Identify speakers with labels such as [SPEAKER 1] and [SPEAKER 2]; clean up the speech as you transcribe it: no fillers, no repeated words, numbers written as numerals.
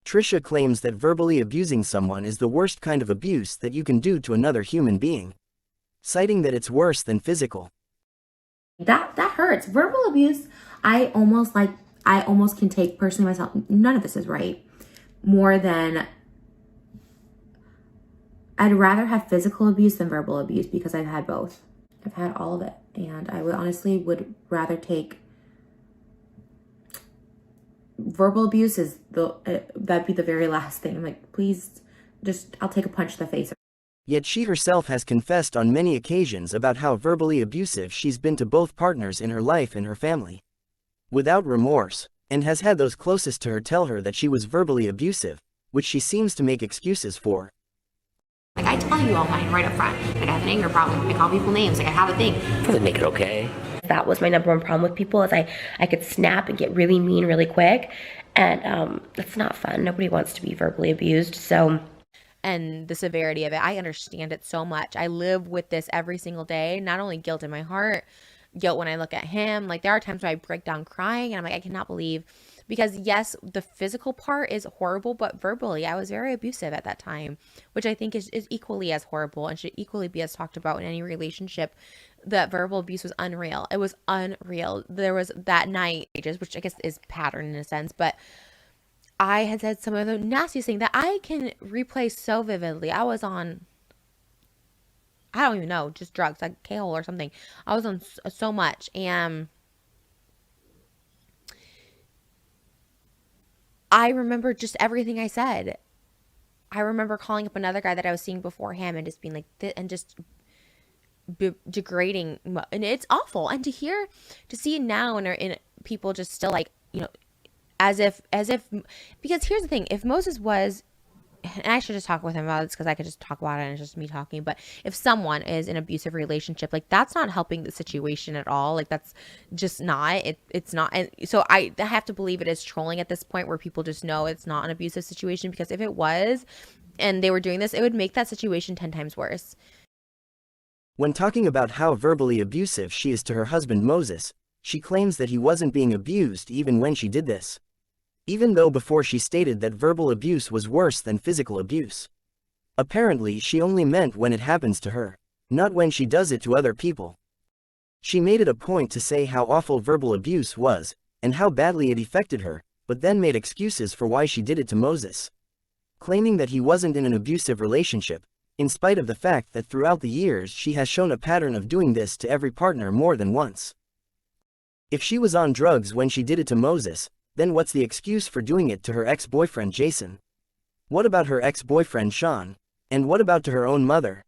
[SPEAKER 1] Trisha claims that verbally abusing someone is the worst kind of abuse that you can do to another human being, citing that it's worse than physical.
[SPEAKER 2] That hurts. Verbal abuse, I almost can take personally myself. None of this is right. More than I'd rather have physical abuse than verbal abuse because I've had both. I've had all of it, and I would honestly would rather take verbal abuse is that'd be the very last thing. I'm like, please, just I'll take a punch to the face.
[SPEAKER 1] Yet she herself has confessed on many occasions about how verbally abusive she's been to both partners in her life and her family, without remorse, and has had those closest to her tell her that she was verbally abusive, which she seems to make excuses for.
[SPEAKER 3] Like, I tell you all mine right up front. Like, I have an anger problem. I call people names. Like, I have a thing.
[SPEAKER 4] Doesn't make it okay.
[SPEAKER 5] That was my number one problem with people is I could snap and get really mean really quick. And that's not fun. Nobody wants to be verbally abused. So,
[SPEAKER 6] and the severity of it, I understand it so much. I live with this every single day. Not only guilt in my heart, guilt when I look at him. Like, there are times where I break down crying and I'm like, I cannot believe, because yes, the physical part is horrible, but verbally I was very abusive at that time, which I think is equally as horrible and should equally be as talked about in any relationship. That verbal abuse was unreal. It was unreal. There was that night, which I guess is pattern in a sense, but I had said some of the nastiest thing that I can replay so vividly. I was on, I don't even know, just drugs, like K-hole or something. I was on so much, and I remember just everything I said. I remember calling up another guy that I was seeing before him and just being like, and just degrading, and it's awful. And to see it now, and in people just still like, as if, because here's the thing, if Moses was, and I should just talk with him about this because I could just talk about it and it's just me talking, but if someone is in an abusive relationship, like, that's not helping the situation at all. Like, that's just not, it's not. And so I have to believe it is trolling at this point where people just know it's not an abusive situation, because if it was and they were doing this, it would make that situation 10 times worse.
[SPEAKER 1] When talking about how verbally abusive she is to her husband Moses, she claims that he wasn't being abused even when she did this, even though before she stated that verbal abuse was worse than physical abuse. Apparently she only meant when it happens to her, not when she does it to other people. She made it a point to say how awful verbal abuse was, and how badly it affected her, but then made excuses for why she did it to Moses, claiming that he wasn't in an abusive relationship, in spite of the fact that throughout the years she has shown a pattern of doing this to every partner more than once. If she was on drugs when she did it to Moses, then what's the excuse for doing it to her ex-boyfriend Jason? What about her ex-boyfriend Sean? And what about to her own mother?